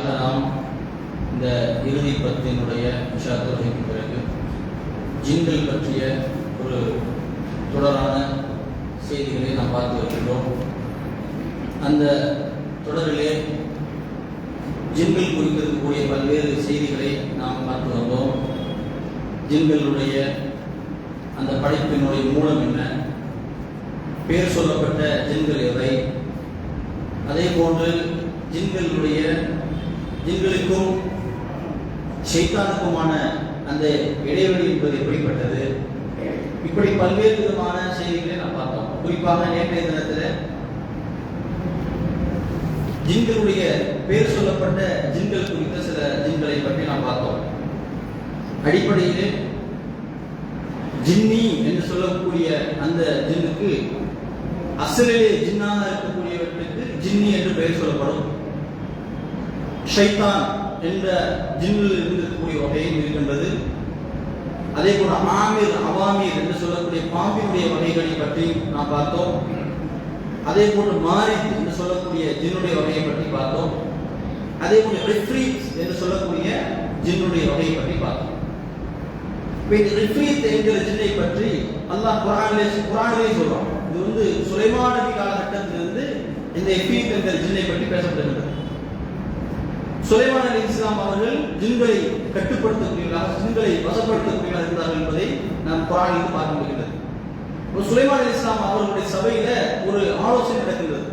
நாம் இந்த இறுதி பத்தினுடைய தொழுகைக்கு பிறகு ஜின்கள் பற்றிய ஒரு தொடரான செய்திகளை நாம் பார்த்து வருகின்றோம். அந்த தொடரிலே ஜின்கள் குறிப்பிருக்கக்கூடிய பல்வேறு செய்திகளை நாம் பார்த்து வந்தோம். ஜின்களுடைய அந்த படைப்பினுடைய மூலம் என்ன, பேர் சொல்லப்பட்ட ஜின்கள் எவை, அதே போன்று ஜின்களுக்கும் ஷைத்தானுக்குமான அந்த இடைவெளி என்பது எப்படிப்பட்டது, இப்படி பல்வேறு விதமான செய்திகளை நாம் பார்த்தோம். குறிப்பாக நேற்றைய தினத்தில் ஜின்களுடைய பேர் சொல்லப்பட்ட ஜின்கள் குறித்த சில ஜின்களை பற்றி நாம் பார்த்தோம். அடிப்படையிலே ஜின்னி என்று சொல்லக்கூடிய அந்த ஜின்னுக்கு அசலிலே ஜின்னாக இருக்கக்கூடியவற்றுக்கு ஜின்னி என்று பெயர் சொல்லப்படும். ஷைத்தான் என்ற ஜின்னில் இருக்கக்கூடிய வகையும் இருக்கின்றது. அதே போல ஆமீர் அவாமீர் என்று சொல்லக்கூடிய பாம்பினுடைய வகைகளை பற்றி நாம் பார்த்தோம். அதே போன்று மாரித் என்று சொல்லக்கூடிய ஜின்னுடைய வகையை பற்றி பார்த்தோம். அதே போல ரிஃப்ரீத் என்று சொல்லக்கூடிய ஜின்னுடைய வகையை பற்றி பார்த்தோம். ரிஃப்ரீத் என்கிற ஜின்னை பற்றி அல்லாஹ் குர்ஆனிலே சொல்றான். இது சுலைமான் நபி காலகட்டத்திலிருந்து இந்த இஃப்ரீத் என்கிற ஜின்னை பற்றி பேசப்படுகிறது. சுலைமான் அலைஹிஸ்ஸலாம் அவர்கள் ஜின்களை கட்டுப்படுத்தக்கூடியவர்களாக, ஜின்களை வசப்படுத்தக்கூடியவர்களாக இருந்தார்கள் என்பதை நாம் குர்ஆனில் பார்க்க முடிகிறது. சுலைமான் அலைஹிஸ்ஸலாம் அவர்களுடைய சபையில ஒரு ஆலோசனை நடக்கின்றது.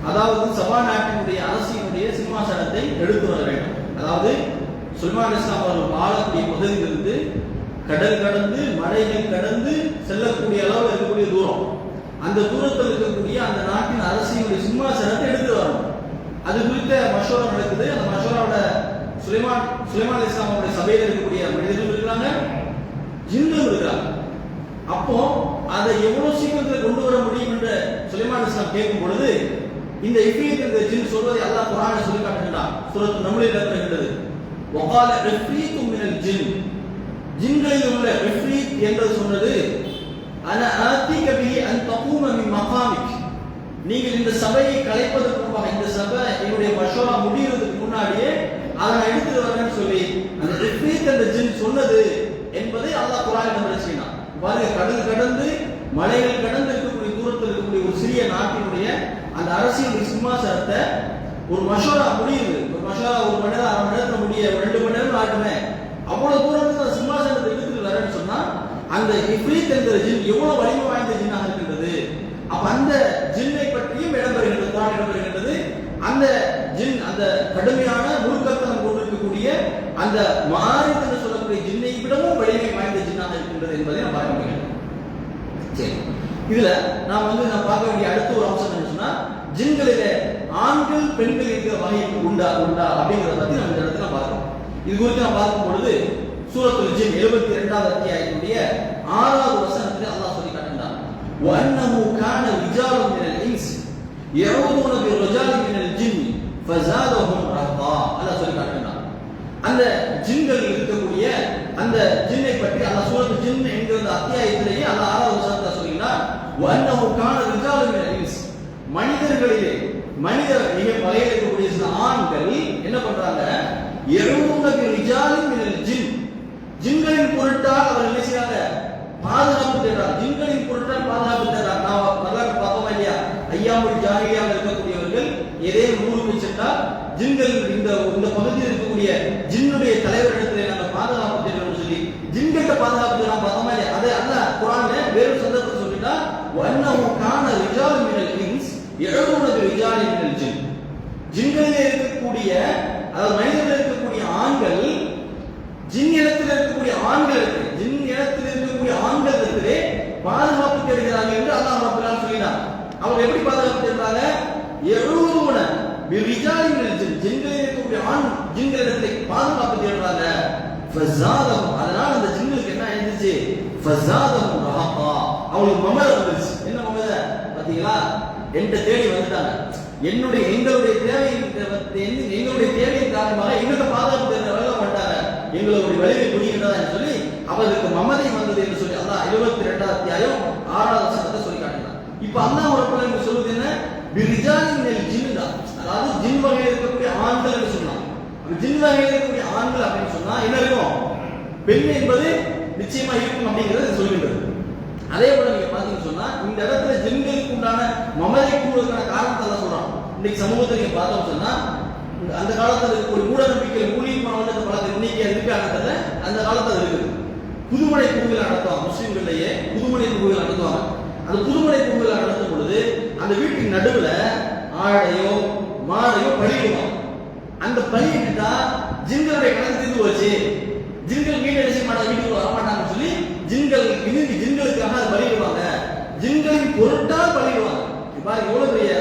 அதாவது சபா நாட்டினுடைய அரசினுடைய சிம்மாசனத்தை எடுத்து வர வேண்டும். அதாவது சுலைமான் அலைஹிஸ்ஸலாம் அவர்கள் வாழக்கூடிய பகுதியிலிருந்து கடல் கடந்து மலைகள் கடந்து செல்லக்கூடிய அளவு இருக்கக்கூடிய தூரம், அந்த தூரத்தில் இருக்கக்கூடிய அந்த நாட்டின் அரசினுடைய சிம்மாசனத்தை எடுத்து வரணும். அது குறித்த மஷோரா நடக்குது. அந்த மஷோராவோட சுலைமான் அலைஹிஸ்ஸலாம் அவருடைய சபையில் இருக்கக்கூடிய மனிதர்கள் இருக்கிறாங்க, ஜின்களும் இருக்கிறாங்க. அப்போ அதை எவ்வளவு சீக்கிரத்தில் கொண்டு வர முடியும் என்று சுலைமான் அலைஹிஸ்ஸலாம் கேட்கும் பொழுது இந்த இஃப்ரீத் என்ற ஜின் சொல்வதை அல்லாஹ் குர்ஆனில் சொல்லி காட்டுகின்றான். சூரத்து நம்லில் இருக்கிறது. வகால இஃப்ரீத்து மினல் ஜின், ஜின்களில் உள்ள இஃப்ரீத் என்று சொன்னது அன ஆதிக பிஹி அன் தகூம மின் மகாமிக், நீங்கள் இந்த சபையை கலைப்பதற்கு முன்பாக, இந்த சபை என்னுடைய மஷோரா முடிகிறதுக்கு முன்னாடியே அதை எடுத்துட்டு வரேன்னு சொல்லி அந்த இஃப்ரீத் என்ற ஜின் சொன்னது என்பதை அல்லாஹ் குர்ஆனில் விளக்கினான். பாருங்க, கடல் கடந்து மலைகள் கடந்து இருக்கக்கூடிய தூரத்தில் இருக்கக்கூடிய ஒரு சிறிய நாட்டினுடைய அந்த அரசியல் சிம்மாசனத்தை ஒரு மஷோரா முடியுது. ஒரு மஷோரா ஒரு மணி நேரம், அரை மணி நேரத்தில் முடிய 2 மணி நேரம் ஆட்டுமே, அவ்வளவு தூரத்துக்கு சிம்மாசனத்தை எடுத்துட்டு வரேன்னு சொன்னா அந்த இஃப்ரீத் என்கிற ஜின் எவ்வளவு வலிமை வாய்ந்த ஜின்னாக இருக்கின்றது. அப்ப அந்த ஜின்னை பற்றியும் இடம்பெறுகின்றது, தான் இடம்பெறுகின்றது. அந்த ஜின் அந்த கடுமையான முழுக்கத்தனம் கொண்டிருக்கக்கூடிய அந்த மாரித் என்று சொல்லக்கூடிய ஜின்னை விடவும் வலிமை வாய்ந்த ஜின்னாக இருக்கின்றது என்பதை நாம் பார்க்க முடியும். சரி, இதுல நாம் பார்க்க வேண்டிய அடுத்த ஒரு அம்சம் என்ன சொன்னா, ஜின்களிலே ஆண்கள் பெண்கள் இருக்கிற வகை உண்டா அப்படிங்கிறத பத்தி நம்ம இந்த இடத்துல பார்க்கணும். இது குறித்து நாம் பார்க்கும் பொழுது சூரத்துல் ஜின் 72வது அத்தியாயத்தினுடைய 6வது வசனத்தில் அல்லாஹ் சொல்லி காட்டுகிறான். வஅன்னஹு கான ரிஜாலுன் மினல் இன்ஸ் யஊதுன பிர்ரிஜாலின் மினல் ஜின் ஃபஸாதஹும் ரஹ்கா. அல்லாஹ் சொல்லி காட்டுகிறான். அந்த ஜின்கள் இருக்கக்கூடிய அந்த ஜின்னை பற்றி அல்லாஹ் சூரத்துல் ஜின் என்கிற அத்தியாயத்திலேயே அல்லாஹ் 6வது வசனத்தை சொல்கிறான். வஅன்னஹு கான ரிஜாலுன் மினல் இன்ஸ், மனிதர்களிலே மனிதர் மிக வகையில் இருக்கக்கூடிய சில ஆண்கள் என்ன பண்றாங்க, யஊதுன பிர்ரிஜாலின் மினல் ஜின், ஜின்களின் பொருட்டால் அவர் என்ன செய்யறாங்க, பாதுகாப்பு தேடுறாங்க. ஜின்களின் பொருட்டால் பாதுகாப்பு தேடுறாங்க. நான் வரலாறு பார்த்தோமா இல்லையா, ஐயாமுல் ஜாஹிலியாவில் இருக்கக்கூடியவர்கள் ஏதேனும் ஊருக்கு சென்றால் ஜின்கள் இந்த பகுதியில் இருக்கக்கூடிய ஜின்னுடைய தலைவரிடத்தில் நாங்கள் பாதுகாப்பு தேடுறோம்னு சொல்லி ஜின்கிட்ட பாதுகாப்பு தேடுறாங்க. பார்த்தோமா இல்லையா, அதை அல்லாஹ் குர்ஆன்ல வேறு சந்தர்ப்பத்தில் சொல்லிட்டா வஅன்னஹு கான ரிஜாலுன் மினல் இன்ஸ் யஊதுன பிர்ரிஜாலின் மினல் ஜின், ஜின்களிலே இருக்கக்கூடிய அதாவது மனிதர்கள் இருக்கக்கூடிய ஆண்கள் ஜின் இனத்தில் இருக்கக்கூடிய ஆண்களுக்கு, ஜின் இனத்தில் இருக்கக்கூடிய ஆண்களுக்கு பாதுகாப்பு தேடுகிறார்கள் என்று அல்லாஹ் ரப்பல் ஆலமீன் சொல்லினார். அவங்க எப்படி பாதுகாப்பு தேடுறாங்க, யஊதுன பிர்ரிஜாலின் மினல் ஜின், ஜின்களில் இருக்கக்கூடிய ஆண் ஜின்களிடத்தில் பாதுகாப்பு தேடுறாங்க. ஃபஸாதஹும், அதனால அந்த ஜின்களுக்கு என்ன ஆயிடுச்சு, ஃபஸாதஹும் ரஹகா, அவங்களுக்கு மமதை வந்துருச்சு. என்ன மமதை பாத்தீங்களா, என்கிட்ட தேடி வந்துட்டாங்க, எங்களுடைய தேவையின் காரணமாக எங்களுக்கு பாதுகாப்பு தேடுறவங்க மாட்டாங்க, எங்களுடைய வலிமை புரிகின்றதா என்று சொல்லி அவருக்கு மமதை வந்தது என்று சொல்லி அல்லாஹ் 72வது அத்தியாயம் 6வது வசனத்தை சொல்லி காட்டினார். இப்ப அல்லாஹ் ரப்பல் ஆலமீன் சொல்வது என்ன, பிர்ரிஜாலின் மினல் ஜின், அதாவது ஜின் வகையில் இருக்கக்கூடிய ஆண்கள் என்று சொன்னார். ஜின் வகையில் இருக்கக்கூடிய ஆண்கள் அப்படின்னு சொன்னா என்ன இருக்கும்? பெண் என்பது நிச்சயமா இருக்கும் அப்படிங்கிறது சொல்கின்றது. அதே போல நீங்க பாத்தீங்கன்னு சொன்னா இந்த இடத்துல ஜின்களுக்கு உண்டான மமதை கூறுவதற்கான காரணத்தை எல்லாம் சொல்றான். இன்னைக்கு சமூகத்தை நீங்க பார்த்தோம் சொன்னா அந்த காலத்துல ஒரு மூட நம்பிக்கை மூலியமான பழக்க எண்ணிக்கை இருக்காங்க. அந்த காலத்துல இருக்குது. புதுமனை பூவிழா நடத்துவாங்க. முஸ்லிம்களிலேயே புதுமனை பூவிழா நடத்துவாங்க. அந்த புதுமனை பூவிழா நடத்தும் பொழுது அந்த வீட்டின் நடுவுல ஆடையோ மாடையோ பலியிடுவாங்க. அந்த பலியிட்டா ஜின்களுடைய கணக்கு தீர்ந்து போச்சு. ஜின்கள் வீடு அடிச்சு வீட்டுக்கு வரமாட்டாங்கன்னு சொல்லி ஜின்களுக்காக அதை பலியிடுவாங்க. ஜின்களின் பொருட்டால் பலியிடுவாங்க. பாருங்க எவ்வளவு பெரிய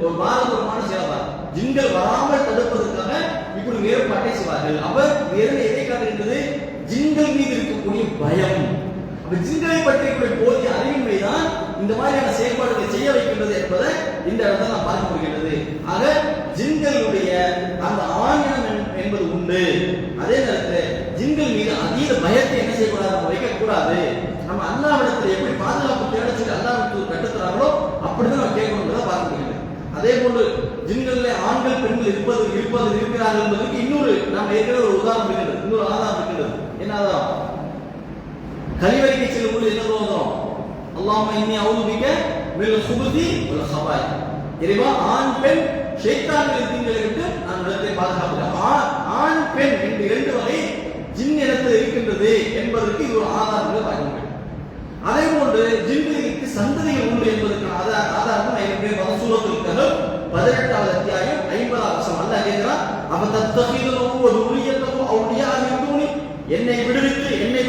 ஒரு பாரதூரமான சேவை. ஜின்கள் வராமல் தடுப்பதற்காக இப்படி வேறுபாட்டை செய்வார்கள். அவர் வேறு எதை காட்டுகின்றது? ஜின்கள் மீது இருக்கக்கூடிய பயம். அப்ப ஜின்களை பற்றிய போதிய அறிவின்மைதான் இந்த மாதிரியான செயல்பாடுகளை செய்ய வைக்கின்றது என்பதை இந்த இடத்துல நாம் பார்க்க முடிகின்றது. ஆக ஜின்களுடைய அந்த ஆங்கிலம் என்பது உண்டு. அதே நேரத்தில் ஜின்கள் மீது அதீத பயத்தை என்ன செய்யக்கூடாது? நம்ம வைக்கக்கூடாது. நம்ம அல்லாஹ்விடத்தில் எப்படி பாதுகாப்பு தேட சொல்லி அல்லாஹ்வுக்கு கட்டுத்தராங்களோ அப்படிதான் நம்ம கேட்கணும்ன்றதை பார்க்க முடியுது. அதே போன்று ஜின்கள்ல ஆண்கள் பெண்கள் இருக்கிறார்கள் என்பதற்கு இன்னொரு நாம் ஏற்கனவே ஒரு உதாரணம் இருக்கின்றது. இன்னொரு ஆதாரம் இருக்கின்றது. என்ன ஆதாரம்? கலிவறைக்கு செல்லும் பொழுது என்ன சொல்றோம்? அல்லாஹும்ம இன்னி அஊது பிக மினல் குபுதி வல் ஹபாய். இறைவா ஆண் பெண் ஷைத்தான்களின் தீங்குகளை விட்டு நான் இடத்தை பாதுகாக்கிறேன். ஆண் பெண் என்று இரண்டு வகை ஜின் இடத்தில் இருக்கின்றது என்பதற்கு இது ஒரு ஆதாரங்களை பார்க்க முடியும். அதே போன்று ஜின்களுக்கு சந்ததிகள் உண்டு என்பதற்கான ஆதாரம் ஏற்கனவே சூரத்துல் கஹஃப் 18வது அத்தியாயம் 50வது வசனம். அல்லாஹ் கேட்கிறான், அப்ப தத்தகிதுனஹு வ துர்ரியத்தஹு அவுலியா மின் தூனி, என்னை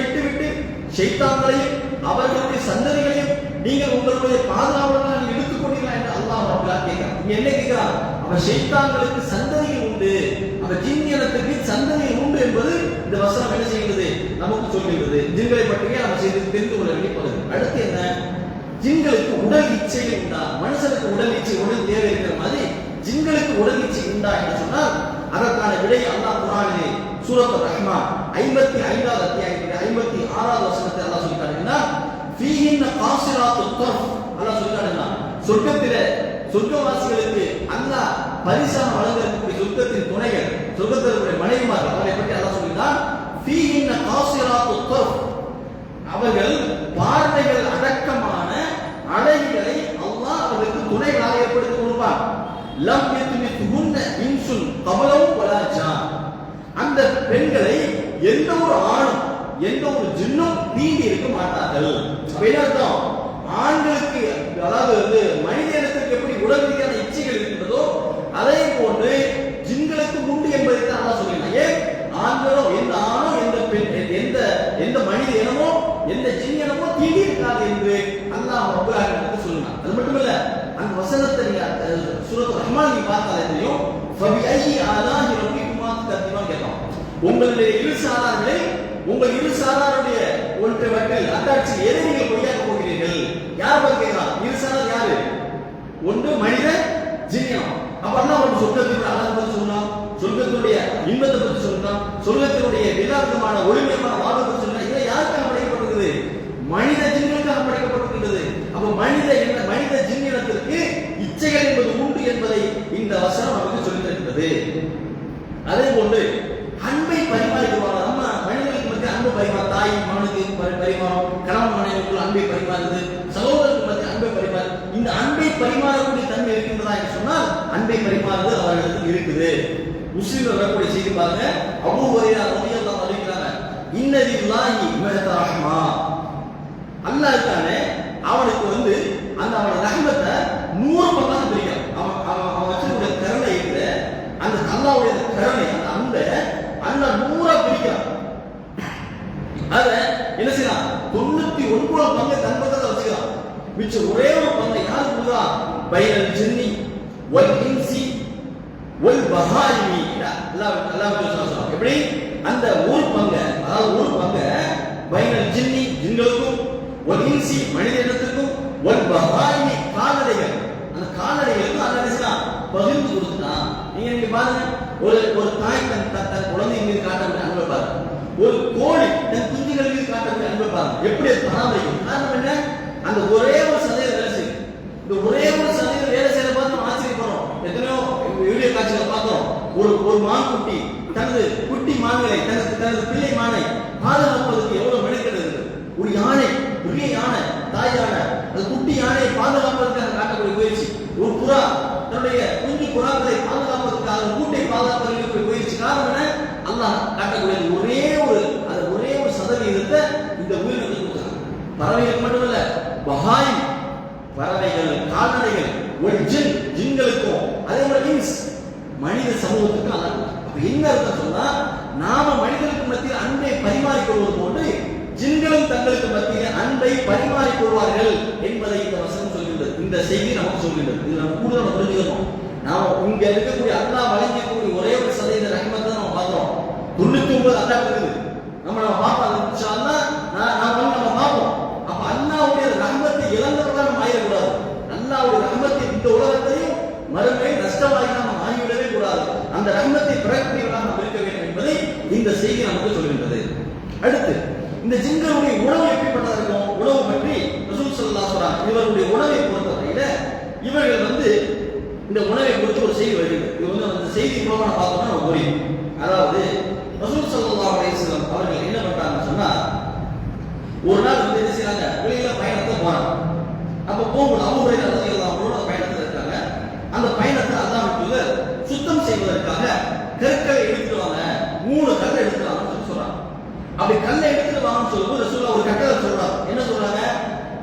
விட்டுவிட்டு ஷைத்தான்களையும் அவர்களுடைய சந்ததிகளையும் நீங்கள் உங்களுடைய பாதுகாவலர்களாக நீங்கள் எடுத்துக் கொண்டீர்களா என்று அல்லாஹ் ரப்பல் கேட்கிறான். இங்க என்ன கேட்கிறான்? அவ ஷைத்தான்களுக்கு சந்ததிகள் உண்டு, அவ ஜின் இனத்துக்கு சந்ததிகள் உண்டு என்பது இந்த வசனம் என்ன செய்கிறது? நமக்கு சொல்கிறது. ஜின்களை பற்றியே நம்ம தெரிந்து கொள்ள வேண்டிய பகுதி. அடுத்து என்ன? ஜின்களுக்கு உடல் இச்சைகள் உண்டா? மனுஷனுக்கு உடல் இச்சை உடல் தேவை இருக்கிற மாதிரி ஜின்களுக்கு உடல் இச்சை உண்டா என்று சொன்னால் அதற்கான விடை அல்லாஹ் குர்ஆனிலே சூரத்துர் ரஹ்மான் 55வது அத்தியாயத்திலே 56வது வசனத்தை அல்லாஹ் சொல்லி காட்டுகிறார். ஃபீஹின்ன காஸிராத்துத் தர்ஃப். அல்லாஹ் சொல்லி காட்டுகிறார், சொர்க்கத்திலே சொர்க்கவாசிகளுக்கு அல்லாஹ் பரிசாக வழங்கக்கூடிய சொர்க்கத்தின் துணைகள், சொர்க்கத்தில் இருக்கிற மனைவிமார்கள் அவரை பற்றி அல்லாஹ் சொல்கிறார். ஃபீஹின்ன காஸிராத்துத் தர்ஃப், அவர்கள் பார்வைகள் அடக்கமான அழகிகளை அல்லாஹ் அவர்களுக்கு துணைகளாக ஏற்படுத்தி கொடுப்பார். லம் யத்மிதுஹுன்ன இன்சுன் கபலஹு வலா ஜான். அந்த பெண்களை எந்த ஒரு ஆணும் எந்த ஒரு ஜின்னும் தீண்டி இருக்க மாட்டார்கள். அர்த்தம் ஆண்களுக்கு, அதாவது மனித இனத்துக்கு எப்படி உடல் ரீதியான இச்சைகள் இருக்கின்றதோ அதே போன்று ஜின்களுக்கு உண்டு என்பதை தான் அல்லாஹ் சொல்கிறான். ஏன் ஆண்களோ எந்த ஆணோ எந்த பெண் எந்த மனித இனமோ எந்த ஜின் இனமோ தீண்டி இருக்காது என்று அல்லாஹ் ரப்பல் ஆலமீன் சொல்கிறான். அது மட்டுமல்ல, அந்த வசனத்தை நீங்க சூரத்துர் ரஹ்மான் நீங்க பார்த்தாலே தெரியும். ஃபபி ஐயி ஆலாஹி ரப்பிக்குமா துகத்திமான் கேட்கும். உங்களுடைய இரு சாரார்களை, உங்கள் இரு சாராருடைய ஒன்றை வட்டல் அத்தாட்சி எதை நீங்கள் பொய்யாக்க போகிறீர்கள்? யார் பத்தி கேட்கலாம்? இரு சாரார் யாரு? ஒன்று மனித ஜின்னம். அப்ப அல்லாஹ் ஒரு சொர்க்கத்தினுடைய அழகு பற்றி சொன்னான், சொர்க்கத்தினுடைய இன்பத்தை பற்றி சொன்னான், சொர்க்கத்தினுடைய விதார்த்தமான ஒளிமயமான வாழ்வை பற்றி சொன்னான். இதை யாருக்காக படைக்கப்பட்டிருக்கிறது? மனித ஜின்களுக்காக படைக்கப்பட்டிருக்கிறது. அப்ப மனித ஜின் இனத்திற்கு இச்சைகள் என்பது உண்டு என்பதை இந்த வசனம் நமக்கு சொல்லித் தருகிறது. அதே போன்று அன்பை பரிமாறிடுவாங்க. நம்ம மனிதர்களுக்கு மத்திய அன்பு பரிமாறு, தாய் மகனுக்கு பரிமாறும், கணவன் மனைவிக்குள் அன்பை பரிமாறுது, சகோதரருக்கு மத்திய அன்பை பரிமாறு. இந்த அன்பை பரிமாறக்கூடிய தன்மை இருக்கின்றதா என்று சொன்னால் அன்பை பரிமாறுவது அவர்களுக்கு இருக்குது. முஸ்லிம்ல வரக்கூடிய செய்தி பாருங்க. அபூ ஹுரைரா ரலியல்லாஹு அன்ஹு அறிவிக்கிறாங்க, இன்னலில்லாஹி மஹ்தரஹ்மா. அல்லாஹ் இருக்கானே அவனுக்கு அந்த அவனோட ரஹ்மத்தை 100 பங்காக பிரிக்கிறான். அவன் வச்சிருக்கிற கருணை இருக்கிற அந்த அல்லாஹ்வுடைய கருணை, அந்த அன்பை அல்லாஹ் 100 பிரிக்கிறான். அத என்ன செய்யலாம்? 99 பங்கை தன் பக்கத்துல வச்சுக்கிறான். மிச்சம் ஒரே ஒரு பங்கை யாரு கொடுத்தா? பைனல் ஜின்னி வல் இன்சி வல் பஹாயிமி. அல்லாஹ் சொல்றான் எப்படி? அந்த ஒரு பங்கை, அதாவது ஒரு பங்கை பைனல் ஜின்னி ஜின்களுக்கும், வல் இன்சி மனித இனத்துக்கும், வல் பஹாயிமி கால்நடைகள், அந்த கால்நடைகளுக்கு அல்லாஹ் என்ன செய்யலாம்? பகிர்ந்து கொடுத்துட்டான். நீங்க பாருங்க, ஒரு தாய் தன் குழந்தை மீது காட்டக்கூடிய அன்பை பாருங்க, ஒரு கோழி தன் குஞ்சுகள் மீது காட்டக்கூடிய அன்பை பாருங்க, எப்படி பராமரிக்கும். காரணம் என்ன? அந்த ஒரே ஒரு சதையில வேலை செய்யும். இந்த ஒரே ஒரு சதையில வேலை செய்யற பார்த்து நம்ம ஆச்சரியப்படுறோம். எத்தனையோ வீடியோ காட்சிகளை பார்க்கிறோம். ஒரு மான்குட்டி தனது குட்டி மான்களை தனது பிள்ளை மானை பாதுகாப்பதற்கு எவ்வளவு மெனக்கெடுது. ஒரு யானை, பெரிய யானை, தாய் யானை, அது குட்டி யானையை பாதுகாப்பதற்காக காட்டக்கூடிய முயற்சி. ஒரு புறா தன்னுடைய குஞ்சு புறாக்களை பாதுகாப்பதற்காக கூட்டை பாதுகாப்பதற்கு முயற்சி. காரணம் என்ன? அல்லாஹ் காட்டக்கூடிய ஒரே ஒரு சதவீதத்தை இந்த உயிரினங்களுக்கு கொடுக்குறாங்க. பறவைகளுக்கு மட்டுமல்ல, பஹாயிம் பறவைகள், கால்நடைகள், ஒரு ஜின்களுக்கும் அதே மாதிரி இன்ஸ் மனித சமூகத்துக்கு அல்லாஹ். அப்ப என்ன அர்த்தம் சொன்னா, நாம மனிதர்களுக்கு மத்தியில் அன்பை பரிமாறிக்கொள்வது போன்று ஜின்களும் தங்களுக்கு மத்தியில் அன்பை பரிமாறிக்கொள்வார்கள் என்பதை இந்த வசனம் சொல்கின்றது. இந்த செய்தி நமக்கு சொல்கின்றது. இது நம்ம கூடுதல் புரிஞ்சுக்கணும். நாம இங்க இருக்கக்கூடிய அல்லாஹ் வழங்கக்கூடிய ஒரே ஒரு சதவீத ரஹ்மத்தை நம்ம பார்க்கிறோம். 99 அல்லாஹ் இருக்குது. நம்ம பார்ப்போம். இன்ஷா அல்லாஹ் நம்ம பார்ப்போம். அப்ப அல்லாஹ்வுடைய ரஹ்மத்தை இழந்தவர்களா நம்ம ஆயிடக்கூடாது. அல்லாஹ்வுடைய ரஹ்மத்தை இந்த உலகத்தையும் மறுமை நஷ்டமாகி நாம் ஆகிவிடவே கூடாது. அந்த ரஹ்மத்தை பெறக்கூடியவர்களாக நாம் இருக்க வேண்டும் என்பதை இந்த செய்தி நமக்கு சொல்கின்றது. அடுத்து, இந்த ஜின்களுடைய உணவு எப்படிப்பட்டதா இருக்கும்? உணவு பற்றி ரசூல் ஸல்லல்லாஹு அலைஹி வஸல்லம் இவருடைய உணவை பொறுத்தவரையில இவர்கள் இந்த உணவை பொறுத்து ஒரு செய்தி வருகிறது. இது அந்த செய்தி மூலமா பார்த்தோம்னா நமக்கு புரியும். அதாவது ரசூல் ஸல்லல்லாஹு அலைஹி வஸல்லம் அவர்கள் என்ன பண்றாங்கன்னு சொன்னா, ஒரு நாள் என்ன செய்றாங்க, வெளியில பயணத்தை போறாங்க. அப்ப போகும்போது அபூ ஹுரைரா ரலியல்லாஹு அன்ஹு பயணத்தில் இருக்காங்க. அந்த பயணத்தை அல்லாஹ்வுக்கு சுத்தம் செய்வதற்காக கற்களை எடுத்துட்டு வாங்க, 3 கல்லை எடுத்துட்டு வாங்கன்னு சொல்றாங்க. அப்படி கல்லை எடுத்துட்டு வாங்கன்னு சொல்லும்போது ரசூலுல்லாஹ் ஒரு கட்டளை சொல்றாங்க. என்ன சொல்றாங்க?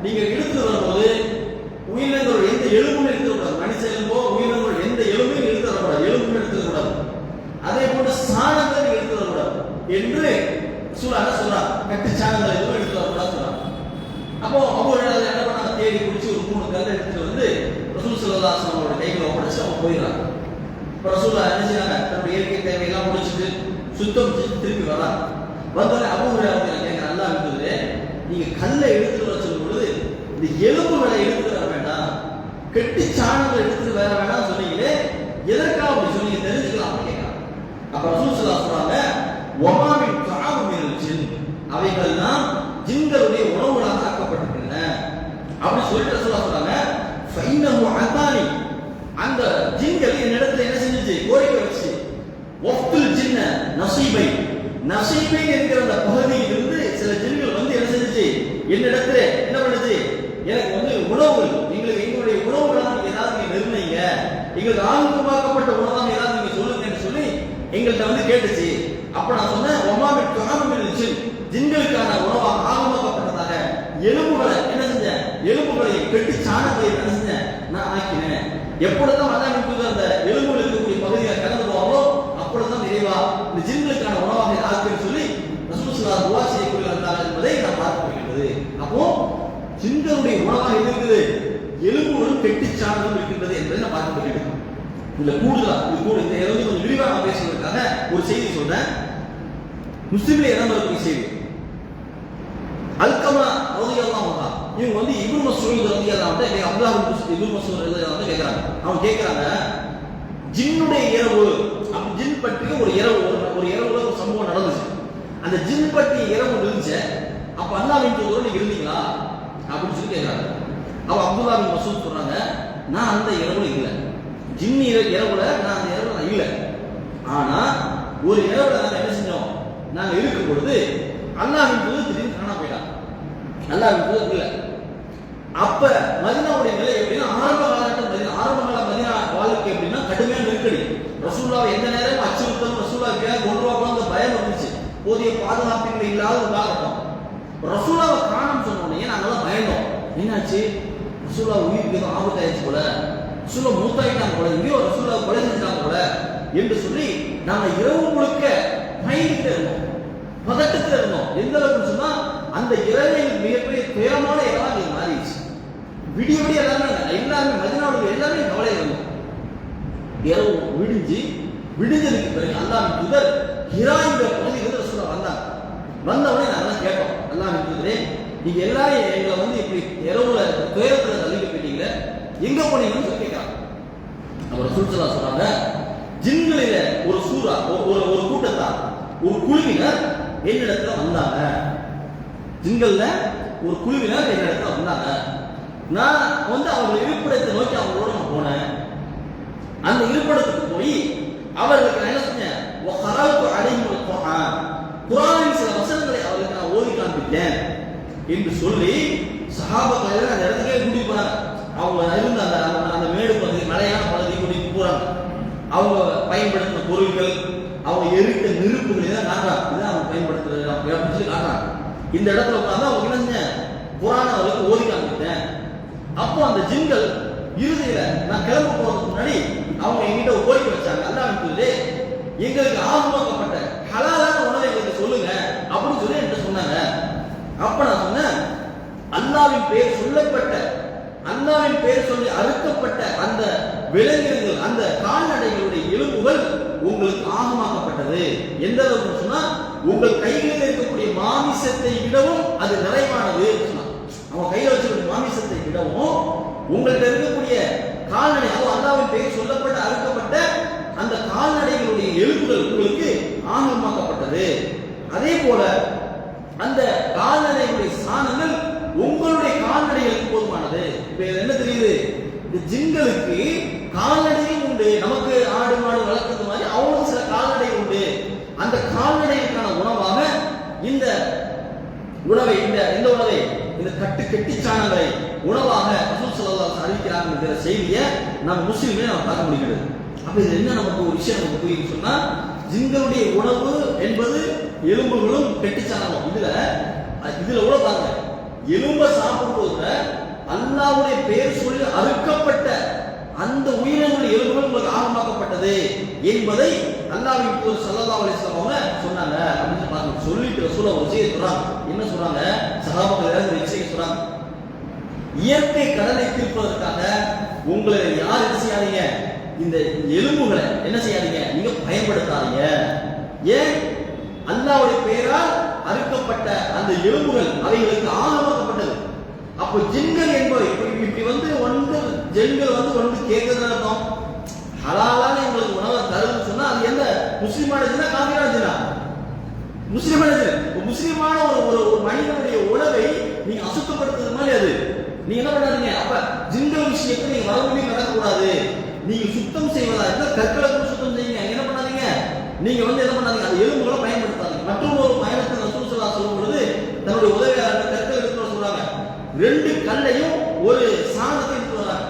நீங்க எடுத்துட்டு வரும்போது உயிரினங்களோட எந்த எலும்பும் எடுத்துக்கூடாது. மனுஷ எலும்போ உயிரினங்களோட எந்த எலும்பையும் எடுத்து வரக்கூடாது. எலும்பும் எடுத்துக்கூடாது. அதே போன்று சாணங்களை எடுத்து வரக்கூடாது என்று ரசூலுல்லாஹ் சொல்றாங்க. கட்டு சாணங்களை எதுவும் எடுத்து வரக்கூடாது சொல்றாங்க. அப்போ அபூ ஹுரைரா என்ன பண்ணாங்க? தேடி பிடிச்சி ஒரு 3 கல்லை எடுத்துட்டு வந்து ரசூல் ஸல்லல்லாஹு அலைஹி வஸல்லம் கையில ஒப்படைச்சு அவங்க போயிடுறாங்க. இப்போ ரசூலுல்லாஹ் என்ன செய்றாங்க? தன்னுடைய இயற்கை தேவையெல்லாம் முடிச்சுட்டு சுத்தம் செஞ்சு திருப்பி வராங்க. வந்தோடனே அபூ ஹுரைரா கேட்கிற, அல்லாஹ் இருக்குது, நீங்க கல்லை எடுத்துட்டு வர சொல்லும் பொழுது இந்த எலும்புகளை எடுத்துட்டு வர வேண்டாம், கெட்டி சாணங்களை எடுத்துட்டு வர வேண்டாம் சொன்னீங்களே, எதற்காக அப்படி சொன்னீங்க தெரிஞ்சுக்கலாம் கேட்கிறாங்க. அப்ப ரசூல் ஸல்லல்லாஹு சொல்றாங்க, வமாமின் தஆமு மினல் ஜின், அவைகள்லாம் ஜின்களுடைய உணவுகளாக ஆக்கப்பட்டிருக்கின்றன அப்படி சொல்லிட்டு ரசூலுல்லாஹ் சொல்றாங்க. ஃபைன்னஹு அதானி, அந்த ஜின்கள் என்னிடத்துல என்ன செஞ்சுச்சு? கோரிக்கை வச்சு, வஃப்துல் ஜின்ன நஸீபை, நஸீபை என்கிற அந்த பகுதியிலிருந்து சில ஜின்கள் வந்து என்ன செஞ்சுச்சு? என்னிடத்துல என்ன பண்ணுச்சு? எனக்கு உணவுகள், எங்களுடைய உணவுகளாக ஏதாவது நீங்க நிர்ணயிங்க, எங்களுக்கு ஆகுமாக்கப்பட்ட உணவாக ஏதாவது நீங்க சொல்லுங்கன்னு சொல்லி எங்கள்கிட்ட கேட்டுச்சு. அப்ப நான் சொன்னேன், ஒமாமின் தஆமு மினல் ஜின், ஜின்களுக்கான உணவாக ஆகுமாக்கப்பட்டதாக எலும்புகளை என்ன செஞ்சேன்? எலும்புகளை கெட்டி சாணங்களை என்ன செஞ்சேன்? நான் ஆக்கினேன். எப்பொழுதும் அல்லாஹ் அந்த எலும்புகள் இருக்கக்கூடிய பகுதியை கடந்து போவாங்களோ அப்பொழுதுதான் நிறைவா இந்த ஜின்களுக்கான உணவாக ஆக்குன்னு சொல்லி ரசூல் ஸல்லல்லாஹு துஆ செய்யக்கூடியவர்களாக என்பதை நாம் பார்க்க முடிகிறது. அப்போ ஜின்களுடைய உணவாக இருக்குது, எலும்புகளும் கெட்டி சாணங்களும் இருக்கின்றது என்பதை நான் பார்க்க முடிகிறது. இதுல கூடுதலா இந்த கொஞ்சம் விரிவாக பேசுவதற்காக ஒரு செய்தி சொல்றேன். முஸ்லிம்ல இடம் வரக்கூடிய செய்தி. அல்கமா ரலியல்லாஹு அன்ஹு இவங்க இப்னு மஸ்ஊத் ரலியல்லாஹு அன்ஹு அப்துல்லாஹ் இப்னு மஸ்ஊத் ரலியல்லாஹு அன்ஹு கேக்குறாங்க. அவங்க கேக்குறாங்க, ஜின்னுடைய இரவு, அப்ப ஜின் பற்றிய ஒரு இரவுல ஒரு சம்பவம் நடந்துச்சு. அந்த ஜின் பற்றிய இரவு இருந்துச்சு. அப்ப அல்லாஹ்வின் தூதர் நீங்க இருந்தீங்களா அப்படின்னு சொல்லி கேக்குறாங்க. அப்ப அப்துல்லாஹ் இப்னு மஸ்ஊத் சொல்றாங்க, நான் அந்த இரவுல இல்ல, ஜின் இரவுல நான் அந்த இரவுல இல்ல. ஆனா ஒரு இரவுல நாங்க என்ன செஞ்சோம்? நாங்க இருக்கும் பொழுது அல்லாஹ்வின் தூதர் திடீர்னு காணாம போயிட்டாங்க. அல்லாஹ்வின் தூதர் இல்ல. அப்ப மதீனாவுடைய நிலை எப்படின்னா, ஆரம்ப கால மதீனா வாழ்க்கை எப்படின்னா கடுமையான நெருக்கடி. ரசூலுல்லாஹ் எந்த நேரம் அச்சுறுத்தலும், ரசூலுல்லாஹ் கொன்றுவாங்க பயம் இருந்துச்சு. போதிய பாதுகாப்பு இல்லாத ஒரு காலகட்டம். ரசூலுல்லாஹ் காணோம்னு சொன்ன உடனே நாங்கெல்லாம் பயந்தோம். என்னாச்சு? ரசூலுல்லாஹ் உயிருக்கு ஏதோ ஆபத்து ஆயிடுச்சு போல, ரசூலுல்லாஹ் மூத்தாயிட்டாங்க போல, எங்கேயோ ரசூலுல்லாஹ் கொலை செஞ்சாங்க போல என்று சொல்லி நாங்க இரவு முழுக்க பயந்துட்டு இருந்தோம், பதட்டத்தில் இருந்தோம். எந்த அளவுக்கு சொன்னா, அந்த இரவு மிகப்பெரிய துயரமான இரவாக மாறிடுச்சு. விடிய எல்லாமே மதீனாவுடைய எல்லாமே கவலை இருந்தோம். இரவு விடிஞ்சதுக்கு பிறகு அல்லாஹ்வின் தூதர் ஹிரா என்ற பகுதியிலிருந்து ரசூலுல்லாஹ் வந்தாங்க. வந்தவொடனே நாங்கெல்லாம் கேட்டோம், அல்லாஹ்வின் தூதரே, நீங்க எல்லாரும் எங்களை இப்படி இரவுல துயரத்துல தள்ளிட்டு போயிட்டீங்க, எங்க போனீங்கன்னு சொல்லி கேட்கிறாங்க. அவர் ரசூல் ஸல்லல்லாஹு சொல்றாங்க, ஜின்களில ஒரு சூரா, ஒரு கூட்டத்தார், ஒரு குழுவினர் என்னிடத்துல வந்தாங்க. ஜின்கள்ல ஒரு குழுவினர் என்னிடத்துல வந்தாங்க. நான் அவர்கள் இருப்பிடத்தை நோக்கி அவங்களோட நான் போனேன். அந்த இருப்பிடத்துக்கு போய் அவர்களுக்கு என்ன செஞ்சேன்? வகரத்து பொருட்கள், அவங்க எரித்த நெருப்புகள் இதான் காட்டுறாங்க. இதான் அவங்க பயன்படுத்துறது அப்படின்னு சொல்லி காட்டுறாங்க. இந்த இடத்துல உட்கார்ந்து அவங்க என்ன செஞ்ச குர்ஆனை அவருக்கு ஓதி காமிச்சிட்டேன். அப்போ அந்த ஜின்கள் இறுதியில நான் கிளம்ப போறதுக்கு முன்னாடி அவங்க என்கிட்ட ஒரு கோரிக்கை வச்சாங்க. அல்லாஹ் சொல்லி எங்களுக்கு ஆகுமாக்கப்பட்ட ஹலாலான உணவை எங்களுக்கு சொல்லுங்க அப்படின்னு சொல்லி என்கிட்ட சொன்னாங்க. அப்ப நான் சொன்னேன், அல்லாஹ்வின் பெயர் சொல்லப்பட்ட, அல்லாஹ்வின் பெயர் சொல்லி அறுக்கப்பட்ட அந்த விலங்கினங்கள், அந்த கால்நடைகளுடைய எலும்புகள் உங்களுக்கு ஆகமாக்கப்பட்டது. எந்த அளவுக்கு சொன்னா உங்கள் கைகளில் இருக்கக்கூடிய மாமிசத்தை விடவும் அது நிறைவானது. அவன் கையில் வச்சிருக்க மாமிசத்தை விடவும் உங்கள்கிட்ட இருக்கக்கூடிய கால்நடை, அல்லாஹ்வின் பெயர் சொல்லப்பட்ட அறுக்கப்பட்ட அந்த கால்நடைகளுடைய எலும்புகள் உங்களுக்கு ஆகமாக்கப்பட்டது. அதே போல அந்த கால்நடைகளுடைய சாணங்கள் உங்களுடைய கால்நடைகளுக்கு போதுமானது. இப்ப என்ன தெரியுது, இந்த ஜின்களுக்கு கால்நடையும் உண்டு. நமக்கு ஆடு மாடு வளர்க்கறது மாதிரி அவங்களுக்கு சில கால்நடை உண்டு. அந்த கால்நடைகளுக்கான உணவாக இந்த உணவை, இந்த உணவை, இந்த கெட்டிச்சாணங்களை உணவாக ரசூல் ஸல்லல்லாஹு அலைஹி வஸல்லம் அறிவிக்கிறாங்கன்ற செய்தியை நம்ம முஸ்லிம்களே நம்ம பார்க்க முடிகிறது. அப்ப இது என்ன நமக்கு ஒரு விஷயம் நமக்கு புரியுதுன்னு சொன்னா, ஜின்களுடைய உணவு என்பது எலும்புகளும் கெட்டிச்சாணமும். இதுல கூட பாருங்க, எலும்பை சாப்பிடும்போது அல்லாஹ்வுடைய பெயர் சொல்லி அறுக்கப்பட்ட அந்த உயிரினங்களுடைய எலும்புகள் உங்களுக்கு ஆகமாக்கப்பட்டது என்பதை அல்லாஹ்வின் தூதர் ஸல்லல்லாஹு அலைஹி வஸல்லம் அவங்க சொன்னாங்க அப்படின்னு பாருங்க. சொல்லிட்டு ரசூலுல்லாஹ் ஒரு செய்தி சொல்றாங்க. என்ன சொல்றாங்க, சஹாபாக்கள் எல்லாரும் ஒரு செய்தி சொல்றாங்க, இயற்கை கடனை தீர்ப்பதற்காக உங்களை யார் என்ன செய்யாதீங்க, இந்த எலும்புகளை என்ன செய்யாதீங்க, நீங்க பயன்படுத்தாதீங்க. ஏன், அல்லாஹ்வுடைய பெயரால் அறுக்கப்பட்ட அந்த எலும்புகள் அவைகளுக்கு ஆகமாக்கப்பட்டது. அப்போ ஜின்கள் என்பவை இப்படி வந்து ஜின்கள் வந்து கேட்கறது அர்த்தம் ஹலாலான உங்களுக்கு உணவை தருதுன்னு சொன்னா அது எந்த முஸ்லிமான ஜின்னா காஃபிரான ஜின்னா? முஸ்லிமான ஜின். முஸ்லிமான ஒரு மனிதனுடைய உணவை நீங்க அசுத்தப்படுத்துறது மாதிரி அது. நீங்க என்ன பண்ணாதீங்க, அப்ப ஜின்கள் விஷயத்துல நீங்க வரவுமே நடக்கக்கூடாது. நீங்க சுத்தம் செய்வதா இருந்தால் கற்களை சுத்தம் செய்யுங்க. என்ன பண்ணாதீங்க, நீங்க என்ன பண்ணாதீங்க, அந்த எலும்புகளை பயன்படுத்தாதீங்க. மற்றும் ஒரு பயணத்தில் ரசூல் ஸல்லல்லாஹு அலைஹி வஸல்லம் சொல்லும் பொழுது தன்னுடைய உதவியாளர் கற்கள் எடுத்து சொல்றாங்க, 2 கல்லையும் ஒரு சாணத்தை எடுத்து வராங்க.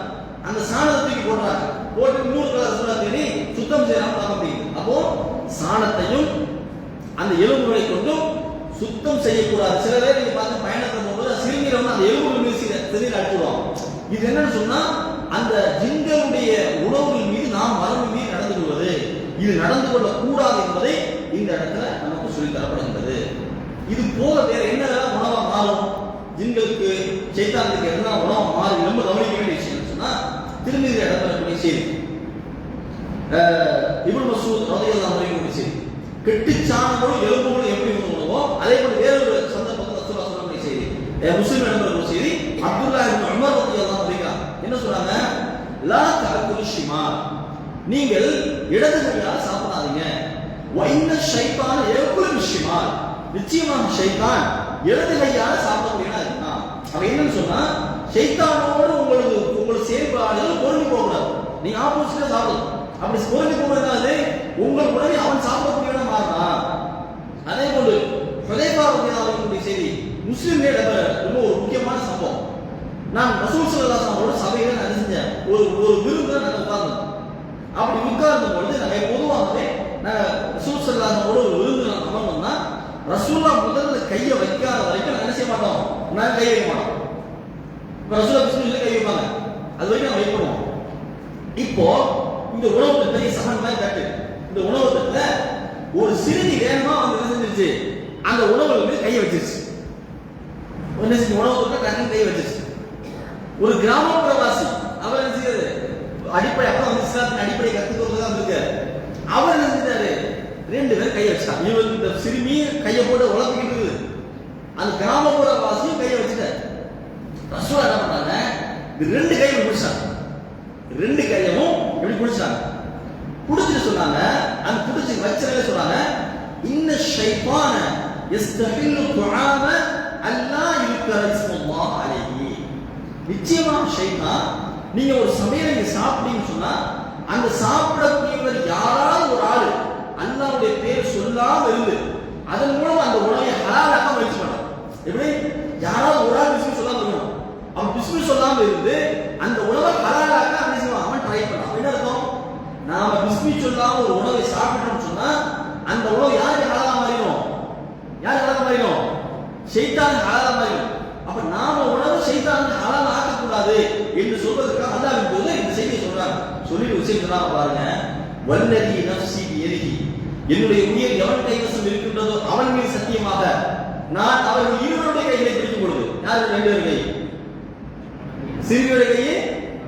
அந்த சாணத்தை தூக்கி போடுறாங்க, போட்டு இன்னொரு கலர் சூடா தேடி சுத்தம் செய்யறாங்க பார்க்க முடியுது. அப்போ சாணத்தையும் அந்த எலும்புகளை கொண்டும் சுத்தம் செய்யக்கூடாது. சில பேர் நீங்க பார்த்து பயணத்தை போகும்போது சிறுநீரை அந்த எலும்புகள் மீது சிறுநீர் அடிச்சுடுவாங்க. இது என்னன்னு சொன்னா, அந்த ஜின்களுடைய உணவுகள் மீது நாம் மரபு மீது நடந்து கொள்வது, இது நடந்து கொள்ள கூடாது என்பதை இந்த இடத்துல நமக்கு சொல்லி தரப்படுகின்றது. இது போல வேற என்ன உணவா மாறும், ஜின்களுக்கு சைத்தானுக்கு என்ன உணவா மாறும் நம்ம கவனிக்க வேண்டிய விஷயம் சொன்னா, திருமதியில இடம்பெறக்கூடிய செய்தி, இப்னு மஸ்ஊத் ரலியல்லாஹு அன்ஹு செய்தி, கெட்டிச்சாணங்களும் எலும்புகளும் எப்படி உணவோ அதே போல வேறொரு சந்தர்ப்பத்தில் ரசூலுல்லாஹி ஸல்லல்லாஹு அலைஹி வஸல்லம் செய்தி, முஸ்லிம் இடம்பெறக்கூடிய செய்தி, அப்துல்லாஹ் இப்னு உமர் ரலியல்லாஹு அன்ஹு என்ன சொல்றாங்க, லா தஅக்குலு ஷிமால், நீங்கள் இடது கையால் சாப்பிடாதீங்க. வ இன்ன ஷைத்தான யஅக்குலு ஷிமால், நிச்சயமாக ஷைத்தான் இடது கையால சாப்பிடக்கூடியவனா இருக்கான். அவன் என்னன்னு சொன்னா, ஷைத்தானோடு உங்களுக்கு செயல்பாடுகள் பொருந்தி போகக்கூடாது. நீங்க ஆப்போசிட்டா சாப்பிடணும். அப்படி பொருந்தி போகிறது உங்கள் உடனே அவன் சாப்பிடக்கூடியவனா மாறலாம். அதே போல ஹுதைஃபா ரலியல்லாஹு அன்ஹு செய்தி முஸ்லிம் ரொம்ப ஒரு முக்கியமான சம்பவம். நான் ரசூல் ஸல்லல்லாஹு அலைஹி வஸல்லம் சபையில நான் செஞ்சேன் ஒரு விருந்துல நான் உட்கார்ந்தேன். அப்படி உட்கார்ந்த பொழுது நாங்கள் பொதுவாகவே நாங்கள் ரசூல் ஸல்லல்லாஹு அலைஹி வஸல்லம் ஒரு விருந்துல அமர்ந்தோம்னா ரசூல்லா முதல்ல கையை வைக்காத வரைக்கும் நான் என்ன செய்ய மாட்டோம், நான் கை வைக்க மாட்டோம். இப்போ ரசூல்லா பிஸ்மில்லாஹ் கை வைப்பாங்க, அது வரைக்கும் நம்ம வைக்கணும். இப்போ இந்த உணவு பெரிய சகன் மாதிரி தட்டு, இந்த உணவு தட்டுல ஒரு சிறுநி வேகமா என்ன செஞ்சிருச்சு, அந்த உணவுல மீது கையை வச்சிருச்சு. என்ன செஞ்சு உணவு தட்டுல கையை வச்சிருச்சு. ஒரு கிராமப்புறவாசி அவர் என்ன செய்யறது, அடிப்படை அப்ப இஸ்லாத்தின் அடிப்படை கத்துக்கிறது தான் இருக்கு. அவர் என்ன செஞ்சாரு, 2 பேர் கையை வச்சாங்க. இவர் இந்த சிறுமி கையை போட்டு உழப்பிக்கிட்டு இருக்குது, அந்த கிராமப்புறவாசியும் கையை வச்சுட்டாரு. ரசூலா என்ன பண்ணாங்க, 2 கையும் பிடிச்சாங்க. 2 கையவும் எப்படி பிடிச்சாங்க, பிடிச்சிட்டு சொன்னாங்க, அந்த பிடிச்சி வச்சறவே சொன்னாங்க, இன்ன ஷைத்தான யஸ்தஹில்லு துஆம அல்லா யுக்கர இஸ்முல்லாஹ் அலைஹி, நிச்சயமாக ஷைத்தான் நீங்க ஒரு சமையலை நீங்க சாப்பிட்டீங்கன்னு சொன்னா அந்த சாப்பிடக்கூடியவர் யாராவது ஒரு ஆளு அல்லாஹ்வுடைய பேர் சொல்லாம இருந்து அதன் மூலம் அந்த உணவை ஹலாலாக முயற்சி பண்ணலாம். எப்படி, யாராவது ஒரு ஆள் பிஸ்மி சொல்லாம இருக்கணும், அவன் பிஸ்மி சொல்லாம இருந்து அந்த உணவை ஹலாலாக அவன் ட்ரை பண்ணலாம். என்ன அர்த்தம், நாம பிஸ்மி சொல்லாம ஒரு உணவை சாப்பிட்டோம்னு சொன்னா அந்த உணவு யாருக்கு ஹலாலா மாறிடும்? யாருக்கு ஹலாலா மாறிடும்? ஷைத்தானுக்கு ஹலாலா மாறிடும். அப்ப நாம உணவு ஷைத்தானுக்கு ஹலாலா ஆக்கக்கூடாது என்று சொல்வதற்காக அல்லாஹ் போது இந்த செய்தியை சொல்றாங்க. சொல்லி விஷயம் சொல்றாங்க பாருங்க. வல்லதி நஃப்ஸி பியதிஹி, என்னுடைய உயிர் எவன் கைவசம் இருக்கின்றதோ அவன் மீது சத்தியமாக நான் அவர்கள் இருவருடைய கைகளை பிடிக்கும் பொழுது, யாரு ரெண்டு பேர் கை? சிறுவருடைய கையை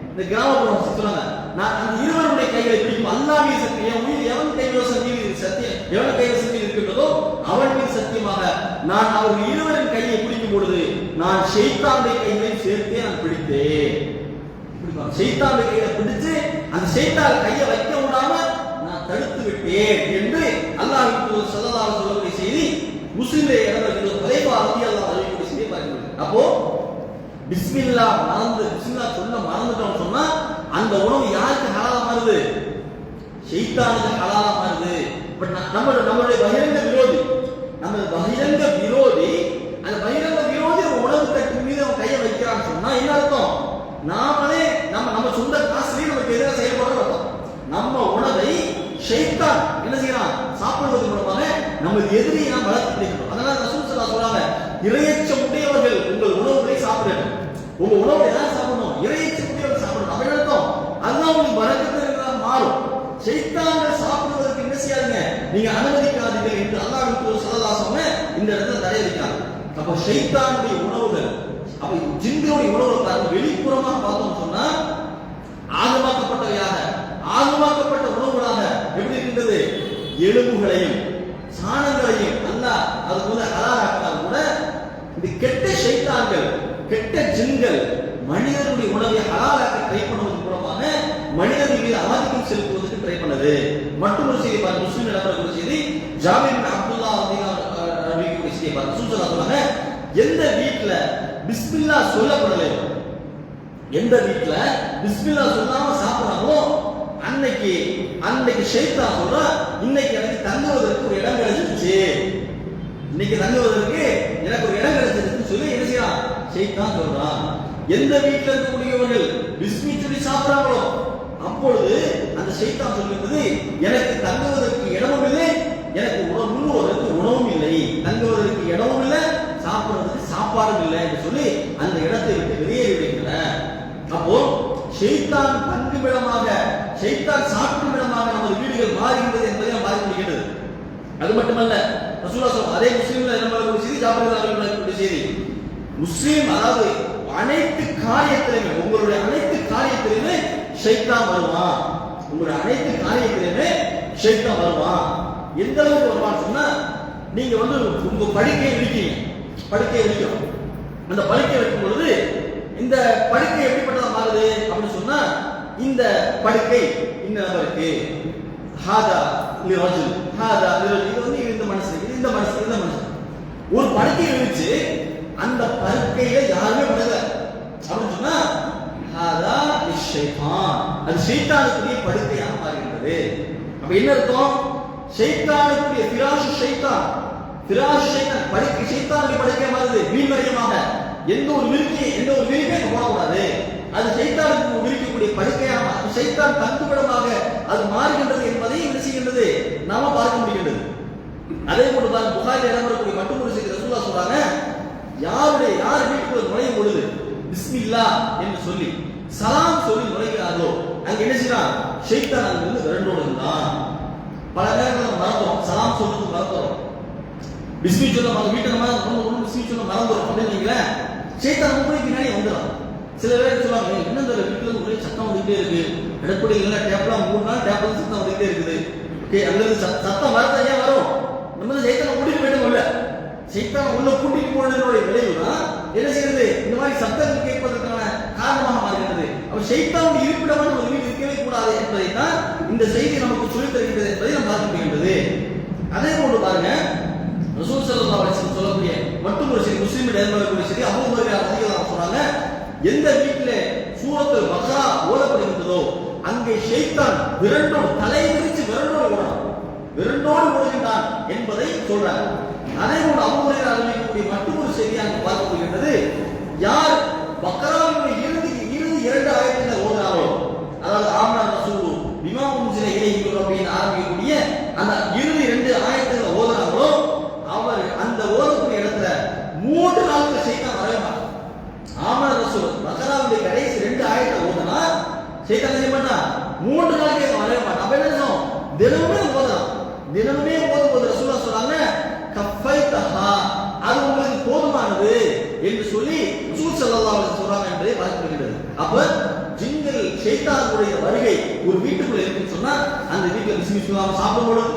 இந்த கிராமப்புறம் சொல்றாங்க. நான் அந்த இருவருடைய கைகளை பிடிக்கும் அல்லாஹ் மீது சத்தியம், என் உயிர் எவன் கைவசம் மீது சத்தியம், எவன் கைவசம் மீது இருக்கின்றதோ அவன் மீது சத்தியமாக நான் அவர்கள் இருவரின் கையை பிடிக்கும் பொழுது நான் ஷைத்தானுடைய கைகளை சேர்த்தே நான் பிடித்தேன். ஷைத்தானுடைய கையை பிடிச்சு அந்த ஷைத்தான் கையை வைக்க விடாம நான் தடுத்து விட்டேன் என்று அல்லாஹ் ஸல்லல்லாஹு அலைஹி வஸல்லம் செய்தி முஸ்லிம்ல இடம்பெறுகிறது. ஹுதைஃபா ரலியல்லாஹு அன்ஹு செய்தி பார்க்கிறோம். அப்போ பிஸ்மில்லாஹ் பிஸ்மில்லாஹ் சொல்ல மறந்துட்டோம் சொன்னா அந்த உணவு யாருக்கு ஹலாலா மாறுது? ஷைத்தானுக்கு ஹலாலா மாறுது. பட் நம்மளுடைய பகிரங்க விரோதி, நம்ம பகிரங்க விரோதி, அந்த பகிரங்க விரோதி ஒரு உணவு தட்டு மீது அவன் கையை வைக்கிறான்னு சொன்னா என்ன அர்த்தம்? நாமளே நம்ம சொந்த காசுலயே நமக்கு எதிராக செயல்படுறோம். நம்ம உணவை ஷைத்தான் என்ன செய்யறான்? சாப்பிடுவது மூலமாக நமது எதிரியை நாம் வளர்த்து பிடிக்கணும். அதனால ரசூல் ஸல்லல்லாஹு அலைஹி வஸல்லம் சொல்றாங்க, இறையச்சம் உடையவர்கள் உங்கள் உணவுகளை சாப்பிடணும். உங்க உணவை யார் சாப்பிடணும்? இறையச்சம் உடையவர்கள் சாப்பிடணும். அப்படி அர்த்தம் அல்லாஹ் உங்களுக்கு பரக்கத்து மாறும். ஷைத்தான்கள் சாப்பிடுவதற்கு என்ன செய்யாதீங்க, நீங்க அனுமதிக்காதீர்கள் என்று அல்லாஹ் ஸல்லல்லாஹு அலைஹி வஸல்லம் இந்த இடத்துல தடை விதிக்கிறாங்க. அப்ப ஷைத்தானுடைய உணவுகள், அப்ப ஜின்களுடைய உணவுகள் பாருங்க, வெளிப்புறமாக பார்த்தோம் சொன்னா ஆகமாக்கப்பட்டவையாக, ஆகமாக்கப்பட்ட உணவுகளாக எப்படி இருக்கின்றது? எலும்புகளையும் சாணங்களையும் அல்லாஹ் அது போல ஹலாலாக்கினால் கூட இந்த கெட்ட ஷைத்தான்கள், கெட்ட ஜின்கள் மனிதனுடைய உணவை ஹலாலாக்க ட்ரை பண்ணுவதன் மூலமாக மனிதர்கள் மீது ஆதிக்கம் செலுத்துவதற்கு ட்ரை பண்ணது. மற்றொரு செய்தி பாருங்க, முஸ்லிம் இடம்பெறக்கூடிய செய்தி, ஜாபிர் பின் அப்துல்லாஹ் அறிவிக்கக்கூடிய செய்தி பாருங்க. ரசூல் ஸல்லல்லாஹு அலைஹி வஸல்லம் எந்த வீட்ல பிஸ்மில்லாஹ் சொல்லப்படலையோ, எந்த வீட்ல பிஸ்மில்லாஹ் சொல்லாம சாப்பிடுறாங்களோ அன்னைக்கு ஷைத்தான் சொல்றா, இன்னைக்கு எனக்கு தங்குவதற்கு ஒரு இடம் கிடைச்சிருச்சு, இன்னைக்கு தங்குவதற்கு எனக்கு ஒரு இடம் கிடைச்சிருச்சுன்னு சொல்லி என்ன செய்யறான்? ஷைத்தான் சொல்றான். எந்த வீட்டில் இருக்கக்கூடியவர்கள் பிஸ்மி சொல்லி சாப்பிடுறாங்களோ அப்பொழுது அந்த ஷைத்தான் சொல்லுகிறது, எனக்கு தங்குவதற்கு இடமும் இல்லை, எனக்கு உண்ணுவதற்கு உணவும் இல்லை, தங்குவதற்கு இடமும் இல்லை, சாப்பிடுவதற்கு சாப்பாடும் இல்லை என்று சொல்லி அந்த இடத்தை விட்டு வெளியேறி விடுகின்றன. அப்போ ஷைத்தான் தங்குமிடமாக, ஷைத்தான் சாப்பிடுமிடமாக நமது வீடுகள் மாறுகின்றது என்பதை நாம் பார்க்க முடிகிறது. அது மட்டுமல்ல, ரசூலுல்லாஹ் ஸல்லல்லாஹு அதே முஸ்லிம்ல நம்மளுடைய செய்தி, ஜாபிர் ரலியல்லாஹு செய்தி, முஸ்லிம் அதாவது அனைத்து காரியத்திலுமே, உங்களுடைய அனைத்து காரியத்திலுமே ஷைத்தான் வருவான். உங்களுடைய அனைத்து காரியத்திலுமே ஷைத்தான் வருவான். எந்த அளவுக்கு வருவான்னு சொன்னா, நீங்க உங்க படுக்கையை விரிக்கிறீங்க, படுக்கையை விரிக்கிறோம். அந்த படுக்கை வைக்கும் பொழுது இந்த படுக்கை எப்படிப்பட்டதா மாறுது அப்படின்னு சொன்னா, இந்த படுக்கை இந்த நபருக்கு, ஹாதா லிரஜுல், ஹாதா லிரஜுல், இது இந்த மனுஷனுக்கு, இந்த மனுஷன் ஒரு படுக்கையை விரிச்சு அந்த படுக்கையில யாருமே படுக்கல அப்படின்னு சொன்னா ஹாதா லிஷைத்தான், அது ஷைத்தானுக்குரிய படுக்கையாக மாறுகிறது. அப்ப என்ன அர்த்தம்? ஷைத்தானுக்குரிய ஃபிராஷு ஷைத்தான், ஃபிராஷு ஷைத்தான் படுக்கை, ஷைத்தானுடைய படுக்கை மாறுது. வீண்வரியமாக எந்த ஒரு விரிப்பை போடக்கூடாது, அது ஷைத்தானுக்கு விரிக்கக்கூடிய படுக்கையாக, ஷைத்தான் தங்குமிடமாக அது மாறுகின்றது என்பதை என்ன செய்கின்றது நாம பார்க்க முடிகின்றது. அதே போன்று தான் புகாரில் இடம்பெறக்கூடிய மற்றொரு செய்தி, ரசூலுல்லாஹ் சொல்றாங்க, யார் வீட்டுக்குள்ள நுழையும் பொழுது பிஸ்மில்லாஹ் என்று சொல்லி சலாம் சொல்லி நுழைகிறாரோ அங்க என்ன செய்யறான்? ஷைத்தான் அங்கிருந்து விரண்டோடு இருந்தான். பல நேரங்களில் மறந்துடும், சலாம் சொல்றது மறந்துடும், பிஸ்மி சொல்ல வீட்டை பிஸ்மி சொல்ல மறந்துடும் அப்படின்னு நீங்களேன், ஷைத்தான் உங்களுக்கு பின்னாடி வந்துடும். சில பேர் சொல்லுவாங்க, என்ன இந்த வீட்டுல இருந்து ஒரே சத்தம் வந்துகிட்டே இருக்கு, இடப்படி இல்லைன்னா டேப்லாம் 3 நாள் டேப்ல சத்தம் வந்துகிட்டே இருக்குது, அங்கிருந்து சத்தம் வரத ஏன் வரும்? நம்ம ஷைத்தானை கூட்டிட்டு போயிட்டோம் இல்ல, ஷைத்தானை உள்ள கூட்டிட்டு போனதனுடைய விளைவுதான் என்ன செய்யறது? இந்த மாதிரி சத்தங்கள் கேட்பதற்கான காரணமாக மாறுகிறது. அப்ப ஷைத்தானுடைய இருப்பிடமான ஒரு வீடு இருக்கவே கூடாது என்பதை தான் இந்த செய்தி நமக்கு சொல்லித் தருகிறது என்பதை நாம் பார்க்க முடிகின்றது. அதே போன்று பாருங்க, ரசூல் ஸல்லல்லாஹு அலைஹி வஸல்லம் சொல்லக்கூடிய மற்றும் ஒரு செய்தி, முஸ்லிம் இடம்பெறக்கூடிய செய்தி, அபூ ஹுரைரா ரலியல்லாஹு சொல்றாங்க, எந்த வீட்டிலே சூரத்துல் பக்ரா ஓதப்படுகின்றதோ அங்கே ஷைத்தான் விரண்டோடு தலை விரிச்சு விரண்டோடு ஓடுகின்றான் என்பதை சொல்றாங்க. அதே போன்று அபூ ஹுரைரா அறிவிக்கக்கூடிய மற்றொரு செய்தியாக பார்க்க முடிகின்றது, யார் பக்ராவினுடைய இறுதி 2 ஆயத்துக்களை ஓதுறாரோ, அதாவது ஆமன ரசூலு பிமா உன்சில இலைஹி மின் இறுதி 2 ஆயத்துகளை ஓதுறாங்களோ அவர் அந்த ஓதக்கூடிய இடத்துல 3 நாட்கள் சைத்தான் வரவே மாட்டான். ஆமன ரசூல் பக்ராவுடைய கடைசி 2 ஆயத்தை ஓதுனா சைத்தான் என்ன பண்ணா 3 நாளைக்கு வரவே மாட்டான். அப்ப என்ன செய்யணும்? தினமுமே ஓதலாம். தினமுமே ஓதும்போது ரசூலுல்லாஹ் சொல்றாங்க கஃபைதஹா, அது உங்களுக்கு போதுமானது என்று சொல்லி ரசூல் ஸல்லல்லாஹு அலைஹி வஸல்லம் சொல்றாங்க என்பதை பார்க்கப்படுகிறது. அப்ப ஜின்கள் ஷைத்தானுடைய வருகை ஒரு வீட்டுக்குள்ள இருக்குன்னு சொன்னா அந்த வீட்டுல பிஸ்மில்லாஹ் சொல்லாம சாப்பிடும் பொழுது,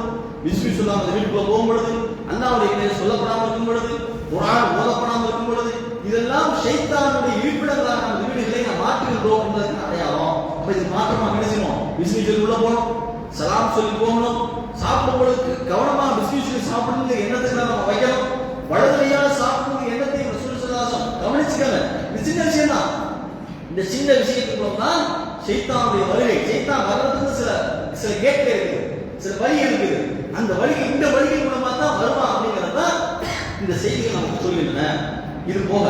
பிஸ்மில்லாஹ் சொல்லாம அந்த வீட்டுக்குள்ள போகும் பொழுது, அல்லாஹ்வுடைய பெயர் சொல்லப்படாமல் இருக்கும் பொழுது, குர்ஆன் ஓதப்படாமல் இருக்கும் பொழுது, இதெல்லாம் ஷைத்தானுடைய இருப்பிடங்களாக நம்ம வீடுகளை நாம் மாற்றுகிறோம் என்பதற்கு அடையாளம். அப்ப இது மாற்றமா என்ன செய்யணும்? பிஸ்மில்லாஹ் உள்ள போகணும், சலாம் சொல்லி போகணும், சாப்பிடும் பொழுது கவனமா பிஸ்மில்லாஹ் சாப்பிடுங்க எண்ணத்துக்கு நம்ம வைக்கணும். வலதுகையால சாப்பிடும் எண்ணத்தை ரசூல் ஸல்லல்லாஹு அலைஹி வஸல்லம் கவனிச்சுக்கங்க. இது சின்ன விஷயம் தான். இந்த சின்ன விஷயத்துக்குள்ள தான் ஷைத்தானுடைய வருகை. ஷைத்தான் வர்றதுக்கு சில கேட் இருக்குது, சில வழி இருக்குது. அந்த வழி இந்த வழிகள் மூலமா தான் வருவான் அப்படிங்கறத இந்த செய்திகள் நமக்கு சொல்லுகின்றன. இது போக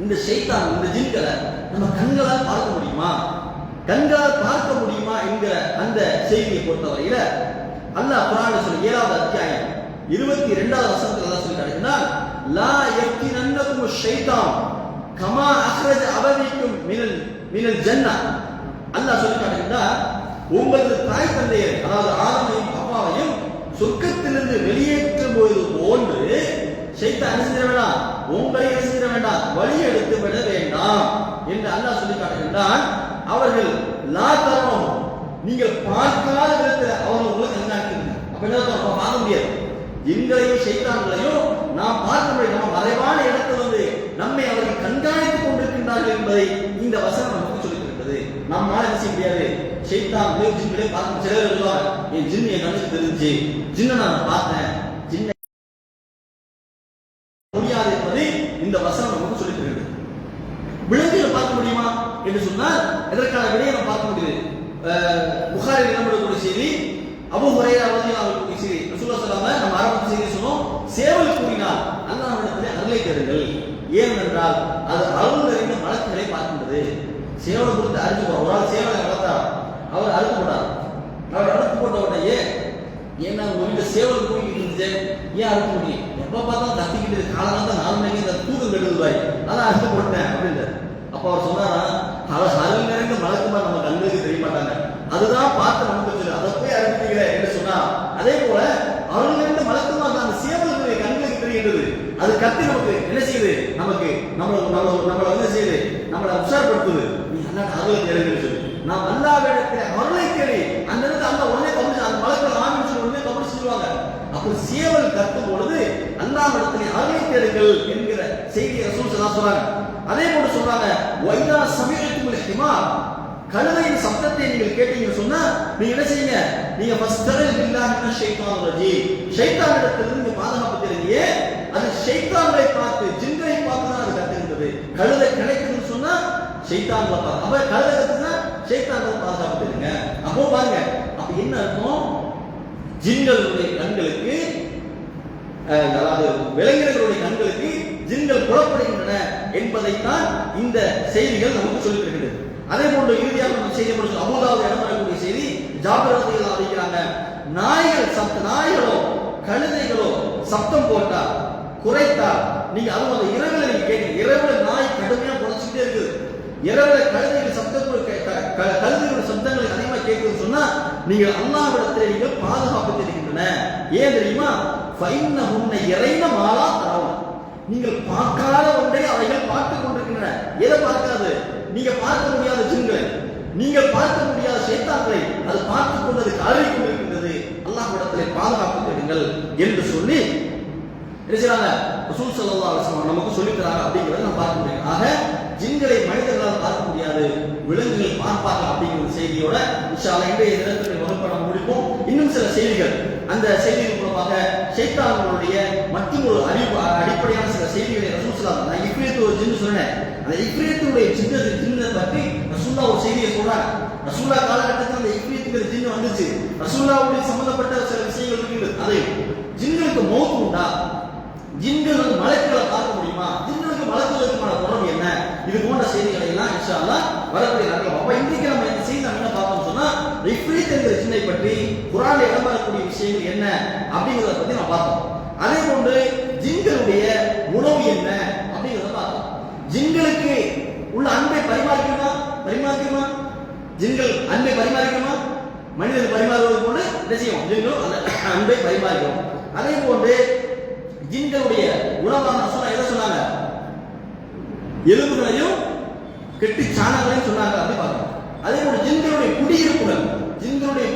இந்த ஷைத்தான் இந்த ஜின்களை நம்ம கண்களால் பார்க்க முடியுமா, கண்களால் பார்க்க முடியுமா என்கிற அந்த செய்தியை பொறுத்தவரையில அல்லாஹ் குர்ஆன்ல சொல்ற 7வது அத்தியாயம் 22வது வசனத்துல அல்லாஹ் சொல்லி காட்டுகிறான், லா யஃதினன்னகும் ஷைத்தான் கமா அக்ரஜ அபவீக்கும் மினல் ஜன்னah. அல்லாஹ் சொல்லி காட்டுகிறான், உங்களது தாய் தந்தையர் அதாவது ஆதமையும் ஹவ்வாவையும் சொர்க்கத்திலிருந்து வெளியேற்றும் போது போன்று ஷைத்தான் அனுசரிக்க வேண்டாம், உங்களை அனுசரிக்க வேண்டாம், வழி எடுத்து விட வேண்டாம் என்று அல்லாஹ் சொல்லி காட்டுகின்றான். அவர்கள் லா தரவும், நீங்கள் பார்க்காத விதத்தில் அவர்கள் உங்களை கண்காணிக்கிறாங்க. அப்ப என்ன நம்ம பார்க்க முடியாது, ஜின்களையும் ஷைத்தான்களையும் நாம் பார்க்க முடியாது. நம்ம மறைவான இடத்துல வந்து நம்மை அவர்கள் கண்காணித்துக் கொண்டிருக்கின்றார்கள் என்பதை இந்த வசனம் நமக்கு சொல்லித் தருகிறது. நம்மால என்ன செய்ய முடியாது, ஷைத்தான்களையும் ஜின்களையும் பார்க்க சிலர் சொல்லுவாங்க, என் ஜின் என் கண்ணுக்கு தெரிஞ்சு ஜின்னை நான் பார்த்தேன், ஜின்னை முடியாது என்பதை இந்த வசனம் நமக்கு சொல்லித் தருகிறது. விலங்குகளை பார்க்க முடியுமா என்று சொன்னால் இதற்கான விடையை நம்ம பார்க்க முடியுது. புகாரில் இடம்பெறக்கூடிய செய்தி, அபூ ஹுரைரா ரலியல்லாஹு அன்ஹு கூறிய செய்தி, ரசூலுல்லாஹ் ஸல்லல்லாஹு அலைஹி வஸல்லம் நம்ம அரபு செய்தி சொன்னோம், சேவல் கூறினால் அல்லாஹ்விடத்திலே அருளை தேடுங்கள், ஏனென்றால் அது அருள் நிறைந்த மலக்குகளை பார்க்கின்றது. சேவலை குறித்து அறிஞ்சு போறோம். ஒரு ஆள் சேவலை வளர்த்தார், அவர் அறுத்து போட்டார். அவர் அறுத்து போட்ட உடனே ஏன்னா உங்க வீட்டுல சேவல் கூறிக்கிட்டு இருந்துச்சு, ஏன் அறுத்து முடியும், எப்ப பார்த்தாலும் கத்திக்கிட்டு காலகாலத்தான் 4 மணிக்கு இந்த தூக்கம் கெடுதுவாய், அதான் அறுத்து போட்டேன் அப்படின்னு. அப்ப அவர் சொன்னாரா, அருள் நிறைந்த மலக்குமார் நம்ம கண்ணுக்கு தெரிய மாட்டாங்க, அதுதான் பார்த்து நமக்கு சொல்லு, அதை போய் அறிவிக்கிற என்று சொன்னா, அதே போல அருள் நிறைந்த மலக்குமார் அந்த சேவலுடைய கண்களுக்கு தெரிகின்றது. அது கத்தி நமக்கு என்ன செய்யுது, நமக்கு நம்மளை என்ன செய்யுது, நம்மளை உற்சாகப்படுத்துது. நீ அல்லாஹ் அருளை தேடுன்னு சொல்லி நாம் அல்லாஹ்விடத்தில் அருளை தேடி அந்த இடத்துல அல்லாஹ் உடனே கபூல், அந்த மலக்குகள் ஆமீன் சொல்லி உடனே கபூல் செய்வாங்க. அப்ப சேவல் கத்தும் பொழுது அல்லாஹ்விடத்தில் அருளை தேடுங்கள் என்கிற செய்தியை ரசூல் ஸல்லல்லாஹு அலைஹி வஸல்லம் அதே போல சொல்றாங்க, வைதா சமீஅத்துல் ஹிமார், கழுதையின் சப்தத்தை நீங்கள் கேட்டீங்கன்னு சொன்னா நீங்க என்ன செய்யுங்க, நீங்க ஃபஸ்தகில் பில்லாஹி மினஷ் ஷைத்தானிர் ரஜீம், ஷைத்தானிடத்திலிருந்து நீங்க பாதுகாப்பு தேடுங்க. அது ஷைத்தானை பார்த்து ஜின்களை பார்த்து தான் அது கத்துகின்றது. கழுதை கிடைக்குதுன்னு சொன்னா ஷைத்தான்களை பார்த்து, அப்ப கழுதை கத்துனா ஷைத்தான்களை பாதுகாப்பு தேடுங்க. அப்போ பாருங்க, அப்ப என்ன அர்த்தம், ஜின்களுடைய கண்களுக்கு அதாவது விலங்கினர்களுடைய கண்களுக்கு ஜின்கள் புலப்படுகின்றன என்பதைத்தான் இந்த செய்திகள் நமக்கு சொல்லித் தருகிறது. அதே போன்று இறுதியாக நம்ம செய்தி முடிச்சு அபூதாவுது இடம்பெறக்கூடிய செய்தி, ஜாபிர் ரலியல்லாஹு அன்ஹு அறிவிக்கிறாங்க, நாய்களோ கழுதைகளோ சப்தம் போட்டா குறைத்தா நீங்க அதுவும் அந்த இரவுல நீங்க கேட்க, இரவுல நாய் கடுமையா குறைச்சிட்டே இருக்குது, இரவுல கழுதைகள் கழுதைகளோட சப்தங்களை அதிகமா கேட்குதுன்னு சொன்னா நீங்க அல்லாஹ்விடத்தில் நீங்கள் பாதுகாப்பு தெரிகின்றன. ஏன் தெரியுமா, ஃபைன்னஹுன்ன இறைன மாலா தரவும், நீங்கள் பார்க்காத ஒன்றை அவைகள் பார்த்துக் கொண்டிருக்கின்றன. எதை பார்க்காது, நீங்க பார்க்க முடியாத ஜின்களை, நீங்கள் பார்க்க முடியாத ஷைத்தான்களை அது பார்த்துக் கொண்டது காரி கொண்டிருக்கின்றது. அல்லாஹ்விடத்திலே பாதுகாப்பு தேடுங்கள் என்று சொல்லி ரசூல் ஸல்லல்லாஹு அலைஹி வஸல்லம் நமக்கு சொல்லித் தராங்க அப்படிங்கறத நம்ம பார்க்க முடியும். ஆக ஜின்களை மனிதர்களால் பார்க்க முடியாது, விலங்குகள் பார்ப்பார்கள் அப்படிங்கிற செய்தியோட இன்ஷா அல்லாஹ் இன்றைய தினத்துடைய வகுப்பை நம்ம முடிப்போம். இன்னும் சில செய்திகள், அந்த செய்திகள் மூலமாக ஷைத்தான்களுடைய மற்றும் ஒரு அடிப்படையான சில செய்திகளை ரசூல் ஸல்லல்லாஹு அலைஹி வஸல்லம், நான் இஃப்ரீத் ஒரு ஜின்னு சொன்னேன், அந்த இஃப்ரீத்துடைய ஜின்னை பற்றி ரசூலுல்லாஹ் ஒரு செய்தியை சொல்றாங்க. ரசூலுல்லாஹ் காலகட்டத்தில் அந்த இஃப்ரீத்துங்கிற ஜின்னு வந்துச்சு, ரசூலுல்லாஹ்வுடைய சம்பந்தப்பட்ட சில விஷயங்கள் இருக்குது. அதை ஜின்களுக்கு மௌத் உண்டா, ஜின்கள் வந்து மலக்குகளை பார்க்க முடியுமா, ஜின்களுக்கு மலக்குகளுக்குமான தொடர்பு என்ன, இது போன்ற செய்திகளை எல்லாம் இன்ஷா அல்லாஹ் வரக்கூடிய நாட்கள். அப்ப இன்றைக்கு நம்ம இந்த செய்தி நம்ம என்ன பார்க்கணும் சொன்னா, இஃப்ரீத் என்கிற ஜின்னை பற்றி குர்ஆனில் இடம்பெறக்கூடிய விஷயங்கள் என்ன அப்படிங்கிறத பத்தி நம்ம பார்த்தோம். அதே போன்று ஜின்களுடைய உணவு என்ன அப்படிங்கிறத பார்த்தோம். ஜின்களுக்கு உள்ள அன்பை பரிமாறிக்குமா? ஜின்கள் அன்பை பரிமாறிக்குமா? மனிதர்கள் பரிமாறுவது போன்று நிச்சயம் ஜின்களும் அந்த அன்பை பரிமாறிக்கும். அதே போன்று ஜின்களுடைய உணவான சொன்னா எதை சொன்னாங்க? எலும்புகளையும் கெட்டி சாணங்களையும் சொன்னாங்க அப்படி பார்க்கணும். அதே போல ஜின்களுடைய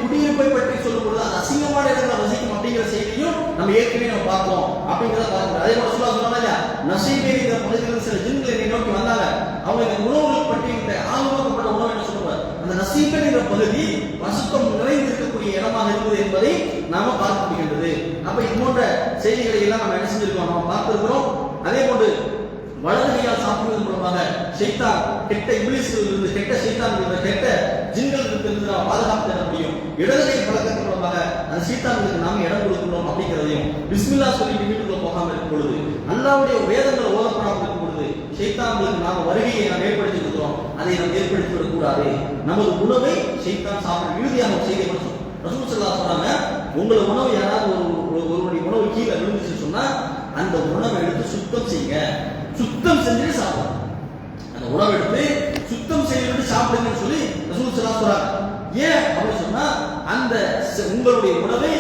குடியிருப்பை பற்றி சொல்லும் பொழுது அது அசிங்கமான இடத்துல வசிக்கும் அப்படிங்கிற செய்தியும் நம்ம ஏற்கனவே பார்த்தோம் அப்படிங்கிறத பார்க்கணும். அதே போல சொன்னாங்க நசீபேங்கிற பகுதிகளில் சில ஜின்கள் என்னை நோக்கி வந்தாங்க. அவங்க இந்த உணவுகள் பற்றி இந்த ஆர்வக்கப்பட்ட உணவு என்ன சொல்லுவாங்க, அந்த நசீபேங்கிற பகுதி பசுத்தம் நிறைந்திருக்கக்கூடிய இடமாக இருக்குது என்பதை நாம பார்க்க முடிகின்றது. அப்ப இது போன்ற செய்திகளை எல்லாம் நம்ம என்ன செஞ்சிருக்கோம், நம்ம பார்த்திருக்கிறோம். அதே போன்று வலதுகையால் சாப்பிடுவதன் மூலமாக ஷைத்தான் கெட்ட இப்லீஸ்களிலிருந்து கெட்ட ஷைத்தான்களிலிருந்து கெட்ட ஜின்களிலிருந்து நாம் பாதுகாப்பு தர முடியும். இடதுகை பழக்கத்தின் மூலமாக அந்த ஷைத்தான்களுக்கு நாம் இடம் கொடுக்கிறோம் அப்படிங்கிறதையும், பிஸ்மில்லா சொல்லிட்டு வீட்டுக்குள்ள போகாமல் இருக்கும் பொழுது, அல்லாஹ்வுடைய வேதங்கள் ஓதப்படாமல் இருக்கும் பொழுது ஷைத்தான்களுக்கு நாம் வருகையை நாம் ஏற்படுத்தி கொடுக்கிறோம். அதை நாம் ஏற்படுத்தி விடக்கூடாது. நமது உணவை ஷைத்தான் சாப்பிட இறுதியாக ஒரு செய்தி மட்டும் ரசூல் ஸல்லல்லாஹு அலைஹி வஸல்லம் சொன்னாங்க, உங்களை உணவு யாராவது ஒருவருடைய உணவு கீழே விழுந்துச்சுன்னு சொன்னா அந்த உணவை எடுத்து சுத்தம் செய்யுங்க. சுத்தம் செஞ்சுட்டு சாப்பிடணும். அந்த உணவை எடுத்து சுத்தம் செய்து சாப்பிடுங்கன்னு சொல்லி ரசூல் ஸல்லல்லாஹு அலைஹி வஸல்லம். ஏன் அப்படின்னு சொன்னா அந்த உங்களுடைய உணவை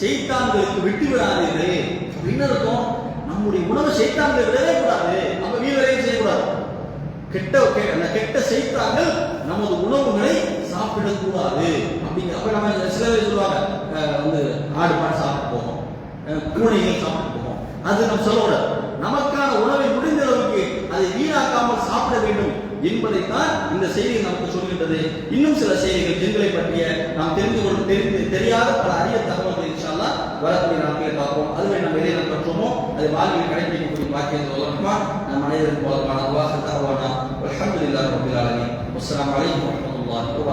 ஷைத்தான்களுக்கு விட்டு விடாதீர்கள். என்ன இருக்கும், நம்முடைய உணவை ஷைத்தான்கள் விடவே கூடாது, நம்ம வீணரையும் செய்யக்கூடாது. கெட்ட ஷைத்தான்கள் நமது உணவுகளை சாப்பிடக்கூடாது அப்படிங்கிற. அப்ப நம்ம சில பேர் சொல்லுவாங்க, வந்து ஆடு மாடு சாப்பிட்டு போகும், பூனைகள் சாப்பிட்டு போகும், அது நம்ம சொல்லக்கூடாது. நமக்கான உணவை முடிந்த அளவுக்கு அதை வீணாக்காமல் சாப்பிட வேண்டும் என்பதைத்தான் இந்த செய்தி நமக்கு சொல்கின்றது. இன்னும் சில செய்திகள் ஜின்களை பற்றிய நாம் தெரியாத பல அரிய தகவல்கள் இன்ஷா அல்லாஹ் வரக்கூடிய நாட்களில் பார்ப்போம். அதுவே நம்ம எதை நாம் கற்றோமோ அதை வாழ்வில் கடைபிடிக்கக்கூடிய பாக்கியத்தை வழங்குமா நம் அனைவருக்கும் வழங்கமான அல்ஹம்துலில்லாஹி ரப்பில் ஆலமீன். அஸ்ஸலாமு அலைக்கும் வரஹ்மத்துல்லாஹி